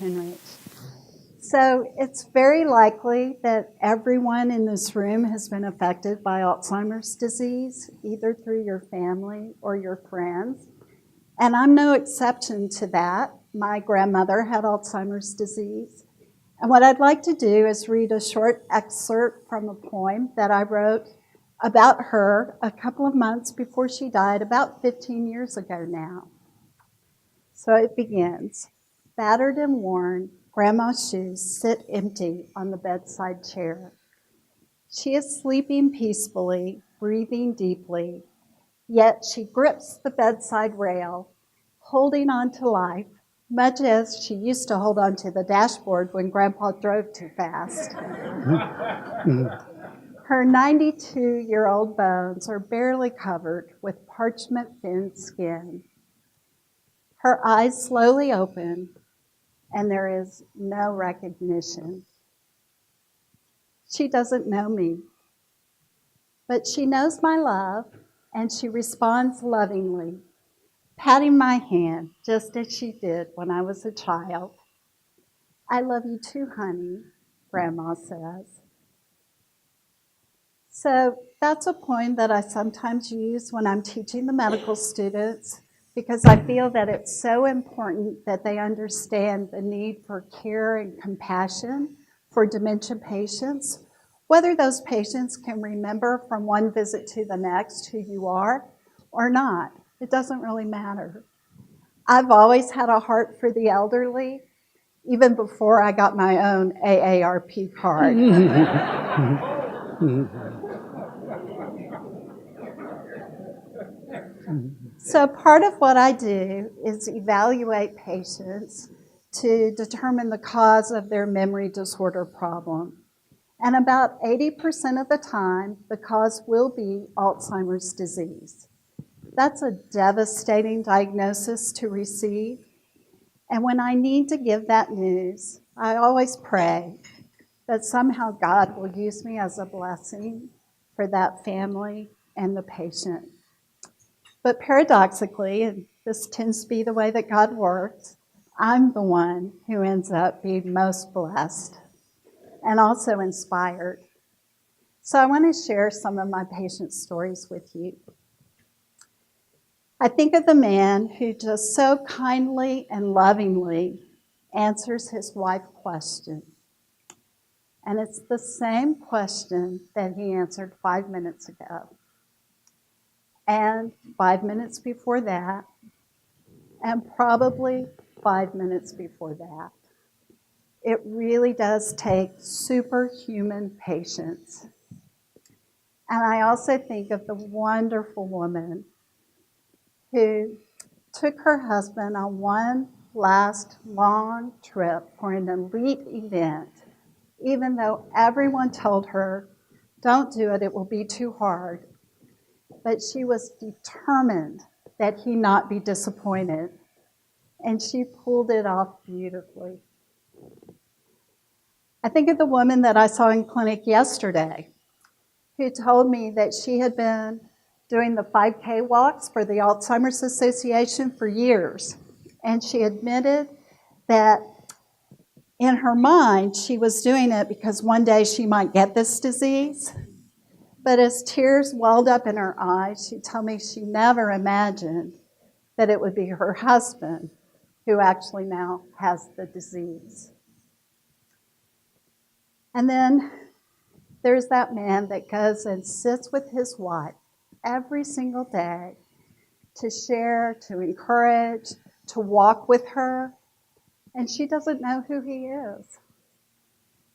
Henrich. So it's very likely that everyone in this room has been affected by Alzheimer's disease, either through your family or your friends. And I'm no exception to that. My grandmother had Alzheimer's disease. And what I'd like to do is read a short excerpt from a poem that I wrote about her a couple of months before she died, about 15 years ago now. So it begins. Battered and worn, Grandma's shoes sit empty on the bedside chair. She is sleeping peacefully, breathing deeply, yet she grips the bedside rail, holding on to life, much as she used to hold on to the dashboard when Grandpa drove too fast. Her 92-year-old bones are barely covered with parchment-thin skin. Her eyes slowly open, and there is no recognition. She doesn't know me, but she knows my love, and she responds lovingly, patting my hand just as she did when I was a child. I love you too, honey, Grandma says. So that's a poem that I sometimes use when I'm teaching the medical students because I feel that it's so important that they understand the need for care and compassion for dementia patients, whether those patients can remember from one visit to the next who you are or not. It doesn't really matter. I've always had a heart for the elderly, even before I got my own AARP card. So part of what I do is evaluate patients to determine the cause of their memory disorder problem. And about 80% of the time, the cause will be Alzheimer's disease. That's a devastating diagnosis to receive. And when I need to give that news, I always pray that somehow God will use me as a blessing for that family and the patient. But paradoxically, and this tends to be the way that God works, I'm the one who ends up being most blessed and also inspired. So I want to share some of my patient stories with you. I think of the man who just so kindly and lovingly answers his wife's question. And it's the same question that he answered 5 minutes ago. And 5 minutes before that, and probably 5 minutes before that. It really does take superhuman patience. And I also think of the wonderful woman who took her husband on one last long trip for an elite event, even though everyone told her, don't do it, it will be too hard. But she was determined that he not be disappointed, and she pulled it off beautifully. I think of the woman that I saw in clinic yesterday who told me that she had been doing the 5K walks for the Alzheimer's Association for years, and she admitted that in her mind she was doing it because one day she might get this disease. But as tears welled up in her eyes, she told me she never imagined that it would be her husband who actually now has the disease. And then there's that man that goes and sits with his wife every single day to share, to encourage, to walk with her, and she doesn't know who he is.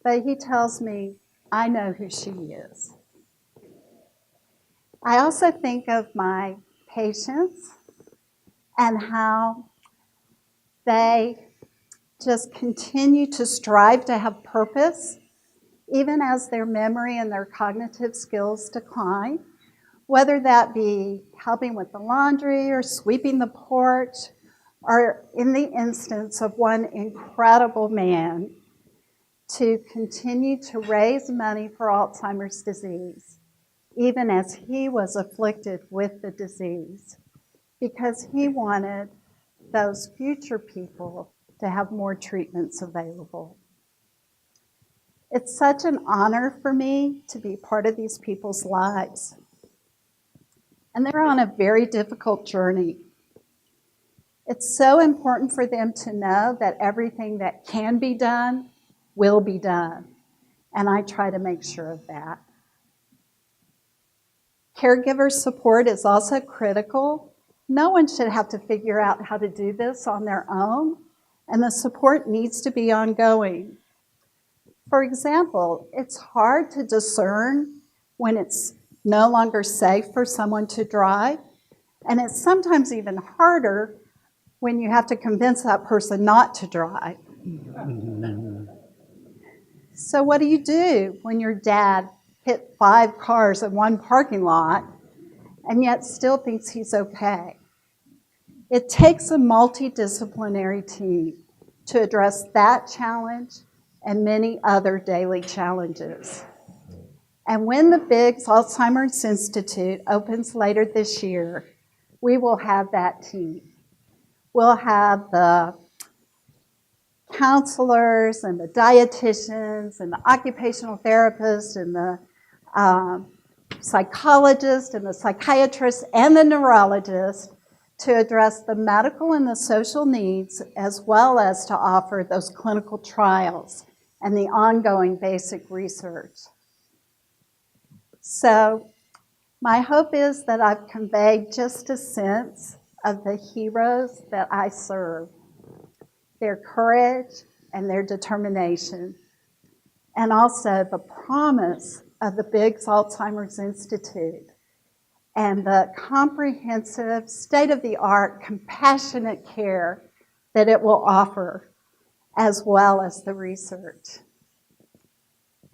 But he tells me, I know who she is. I also think of my patients and how they just continue to strive to have purpose, even as their memory and their cognitive skills decline, whether that be helping with the laundry or sweeping the porch, or in the instance of one incredible man to continue to raise money for Alzheimer's disease, even as he was afflicted with the disease, because he wanted those future people to have more treatments available. It's such an honor for me to be part of these people's lives. And they're on a very difficult journey. It's so important for them to know that everything that can be done will be done. And I try to make sure of that. Caregiver support is also critical. No one should have to figure out how to do this on their own, and the support needs to be ongoing. For example, it's hard to discern when it's no longer safe for someone to drive, and it's sometimes even harder when you have to convince that person not to drive. So what do you do when your dad hit 5 cars in one parking lot and yet still thinks he's okay? It takes a multidisciplinary team to address that challenge and many other daily challenges. And when the Biggs Alzheimer's Institute opens later this year, we will have that team. We'll have the counselors and the dietitians and the occupational therapists and the psychologists and the psychiatrists and the neurologist to address the medical and the social needs, as well as to offer those clinical trials and the ongoing basic research. So my hope is that I've conveyed just a sense of the heroes that I serve, their courage and their determination, and also the promise of the Biggs Alzheimer's Institute and the comprehensive, state-of-the-art, compassionate care that it will offer, as well as the research.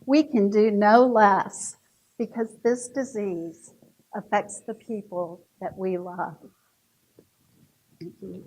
We can do no less because this disease affects the people that we love. Thank you.